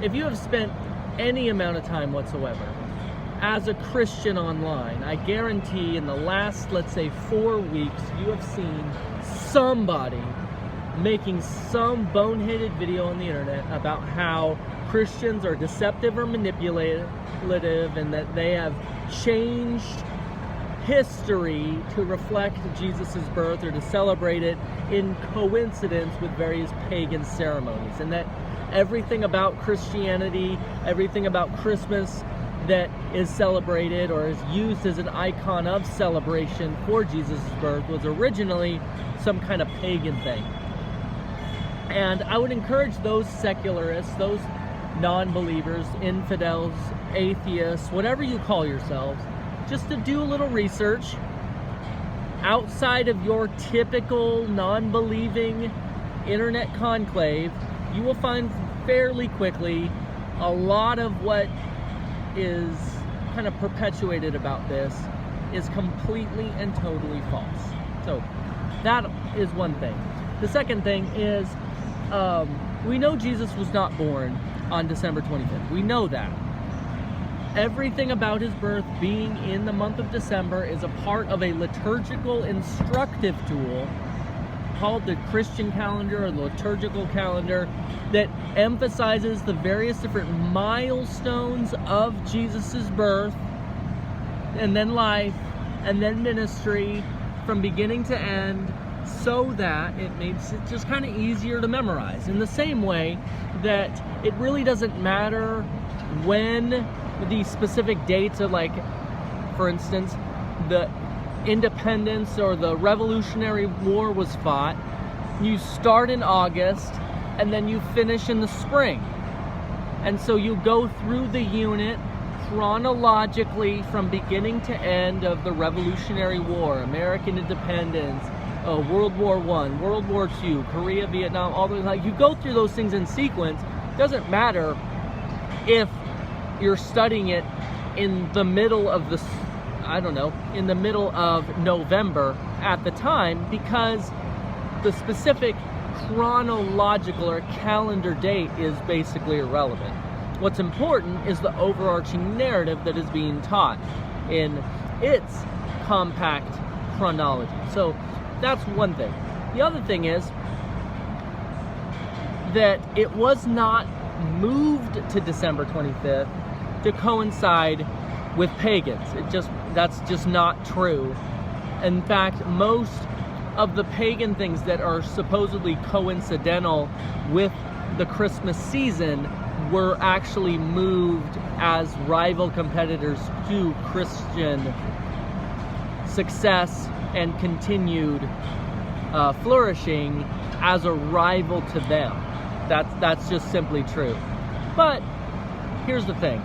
if you have spent any amount of time whatsoever as a Christian online, I guarantee in the last, let's say, 4 weeks, you have seen somebody making some boneheaded video on the internet about how Christians are deceptive or manipulative, and that they have changed history to reflect Jesus' birth or to celebrate it in coincidence with various pagan ceremonies, and that everything about Christianity, everything about Christmas that is celebrated or is used as an icon of celebration for Jesus' birth was originally some kind of pagan thing. And I would encourage those secularists, those non-believers, infidels, atheists, whatever you call yourselves, just to do a little research outside of your typical non-believing internet conclave. You will find fairly quickly a lot of what is kind of perpetuated about this is completely and totally false. So that is one thing. The second thing is we know Jesus was not born on December 25th. We know that. Everything about his birth being in the month of December is a part of a liturgical instructive tool called the Christian calendar or the liturgical calendar that emphasizes the various different milestones of Jesus's birth and then life and then ministry from beginning to end, so that it makes it just kind of easier to memorize. In the same way that it really doesn't matter when the specific dates are, like, for instance, the independence or the Revolutionary War was fought. You start in August and then you finish in the spring. And so you go through the unit chronologically from beginning to end of the Revolutionary War, American independence, World War I, World War II, Korea, Vietnam, all those. Like, you go through those things in sequence. It doesn't matter if you're studying it in the middle of the, in the middle of November at the time, because the specific chronological or calendar date is basically irrelevant. What's important is the overarching narrative that is being taught in its compact chronology. So that's one thing. The other thing is that it was not moved to December 25th to coincide with pagans. That's just not true. In fact, most of the pagan things that are supposedly coincidental with the Christmas season were actually moved as rival competitors to Christian success and continued flourishing as a rival to them. That's just simply true. But here's the thing.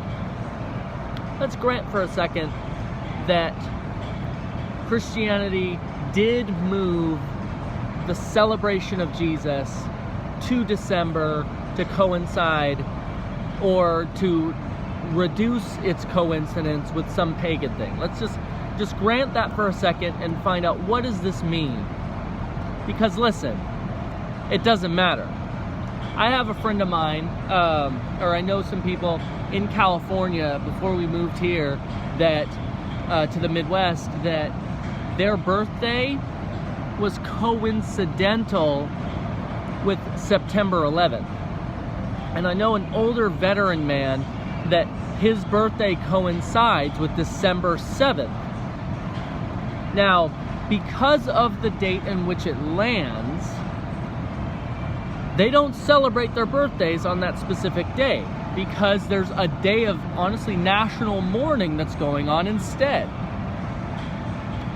Let's grant for a second that Christianity did move the celebration of Jesus to December to coincide or to reduce its coincidence with some pagan thing. Let's just grant that for a second and find out, what does this mean? Because listen, it doesn't matter. I have a friend of mine, or I know some people in California before we moved here, that to the Midwest, that their birthday was coincidental with September 11th. And I know an older veteran man that his birthday coincides with December 7th. Now, because of the date in which it lands, they don't celebrate their birthdays on that specific day, because there's a day of, honestly, national mourning that's going on instead.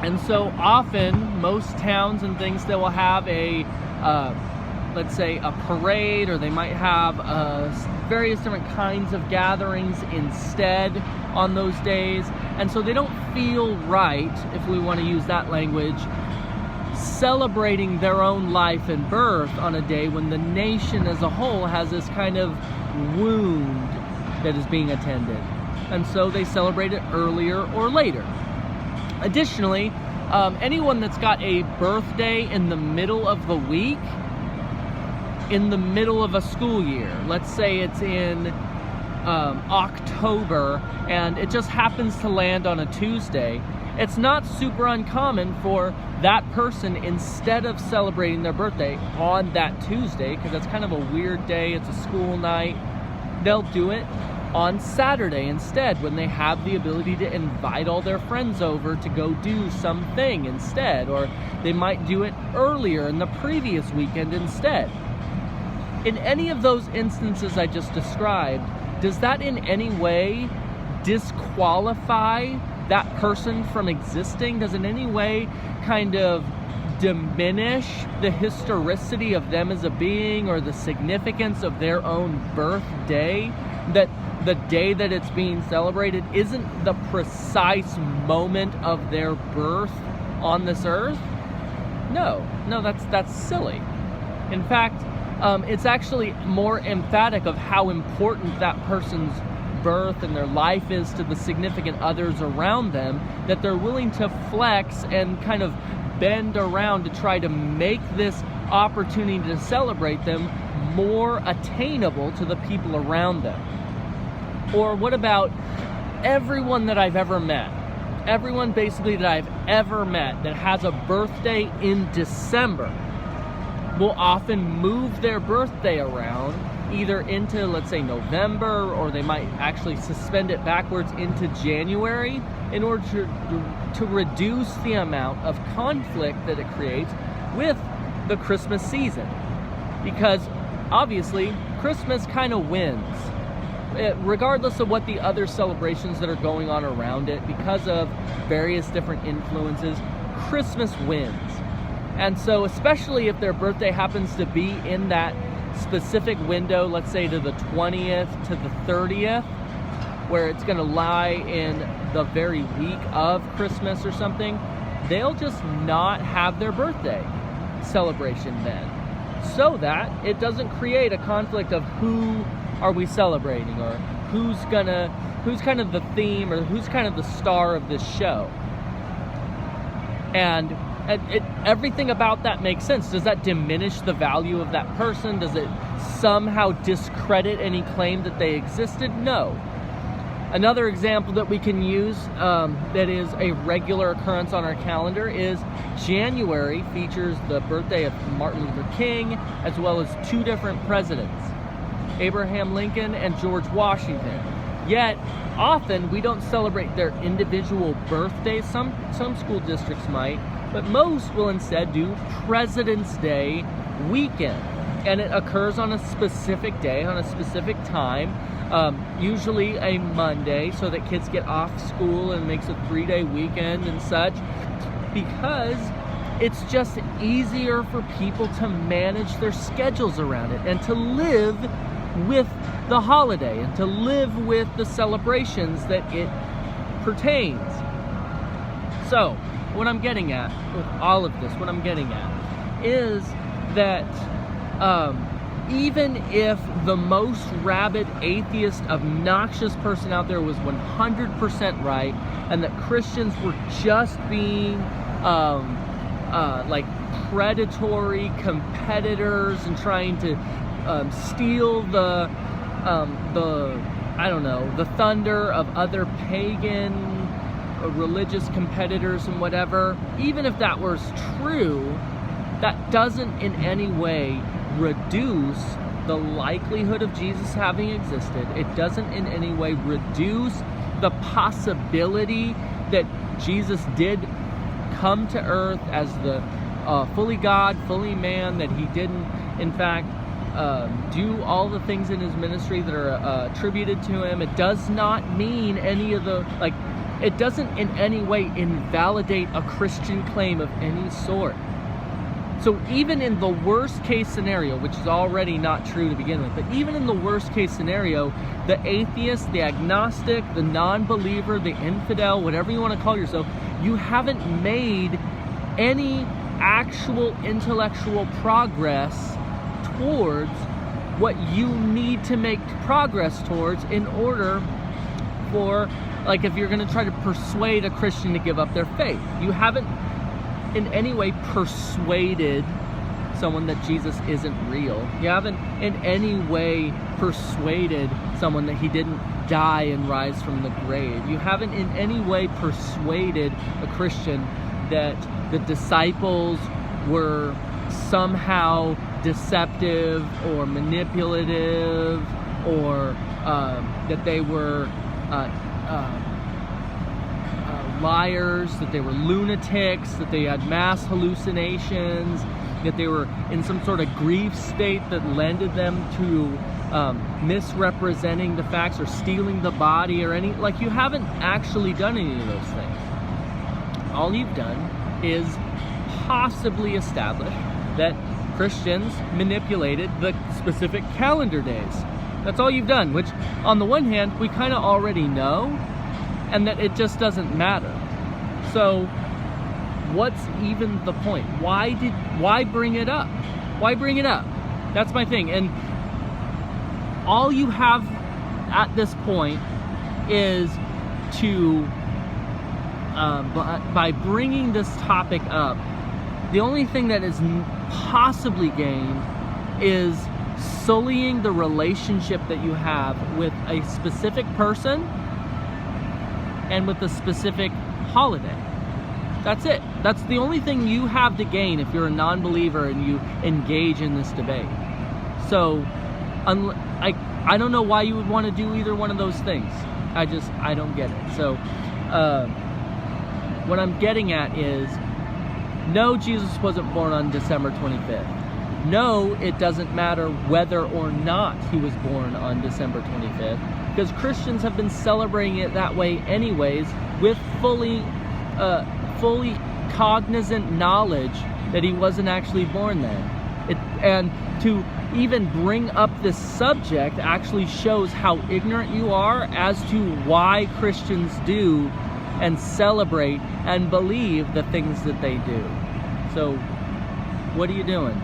And so often, most towns and things, they will have a, let's say, a parade, or they might have various different kinds of gatherings instead on those days. And so they don't feel right, if we want to use that language, celebrating their own life and birth on a day when the nation as a whole has this kind of wound that is being attended. And so they celebrate it earlier or later. Additionally, anyone that's got a birthday in the middle of the week in the middle of a school year. Let's say it's in October and it just happens to land on a Tuesday. It's not super uncommon for that person, instead of celebrating their birthday on that Tuesday, because that's kind of a weird day, it's a school night, they'll do it on Saturday instead, when they have the ability to invite all their friends over to go do something instead, or they might do it earlier in the previous weekend instead. In any of those instances I just described, does that in any way disqualify that person from existing? Does it in any way kind of diminish the historicity of them as a being, or the significance of their own birthday? That the day that it's being celebrated isn't the precise moment of their birth on this earth? No, that's silly. In fact, it's actually more emphatic of how important that person's birth and their life is to the significant others around them, that they're willing to flex and kind of bend around to try to make this opportunity to celebrate them more attainable to the people around them. Or what about everyone that I've ever met? Everyone basically that I've ever met that has a birthday in December will often move their birthday around, either into, let's say, November, or they might actually suspend it backwards into January in order to reduce the amount of conflict that it creates with the Christmas season. Because obviously, Christmas kind of wins. Regardless of what the other celebrations that are going on around it, because of various different influences, Christmas wins. And so, especially if their birthday happens to be in that specific window, let's say to the 20th to the 30th, where it's going to lie in the very week of Christmas or something, they'll just not have their birthday celebration then, so that it doesn't create a conflict of who are we celebrating, or who's kind of the theme, or who's kind of the star of this show. And everything about that makes sense. Does that diminish the value of that person? Does it somehow discredit any claim that they existed? No. Another example that we can use that is a regular occurrence on our calendar is January features the birthday of Martin Luther King, as well as two different presidents, Abraham Lincoln and George Washington. Yet, often we don't celebrate their individual birthdays. Some school districts might, but most will instead do President's Day weekend. And it occurs on a specific day, on a specific time, usually a Monday, so that kids get off school and makes a 3-day weekend and such, because it's just easier for people to manage their schedules around it and to live with the holiday and to live with the celebrations that it pertains. So, what I'm getting at with all of this, is that even if the most rabid atheist, obnoxious person out there was 100% right, and that Christians were just being like predatory competitors and trying to steal the thunder of other pagan religious competitors and whatever, even if that was true, that doesn't in any way reduce the likelihood of Jesus having existed. It doesn't in any way reduce the possibility that Jesus did come to earth as the fully God, fully man, that he didn't, in fact, do all the things in his ministry that are attributed to him. It does not mean any of the, it doesn't in any way invalidate a Christian claim of any sort. So even in the worst case scenario, which is already not true to begin with, but even in the worst case scenario, the atheist, the agnostic, the non-believer, the infidel, whatever you want to call yourself, you haven't made any actual intellectual progress towards what you need to make progress towards in order for, if you're going to try to persuade a Christian to give up their faith. You haven't in any way persuaded someone that Jesus isn't real. You haven't in any way persuaded someone that he didn't die and rise from the grave. You haven't in any way persuaded a Christian that the disciples were somehow deceptive or manipulative, or that they were liars, that they were lunatics, that they had mass hallucinations, that they were in some sort of grief state that lended them to misrepresenting the facts or stealing the body or any, like, you haven't actually done any of those things. All you've done is possibly establish that Christians manipulated the specific calendar days. That's all you've done, which on the one hand, we kind of already know, and that it just doesn't matter. So what's even the point? Why bring it up? Why bring it up? That's my thing. And all you have at this point is to, by bringing this topic up, the only thing that is possibly gained is sullying the relationship that you have with a specific person and with a specific holiday. That's it. That's the only thing you have to gain if you're a non-believer and you engage in this debate. So, I don't know why you would want to do either one of those things. I don't get it. So, what I'm getting at is, no, Jesus wasn't born on December 25th. No, it doesn't matter whether or not he was born on December 25th, because Christians have been celebrating it that way anyways, with fully cognizant knowledge that he wasn't actually born then. And to even bring up this subject actually shows how ignorant you are as to why Christians do and celebrate and believe the things that they do. So, what are you doing?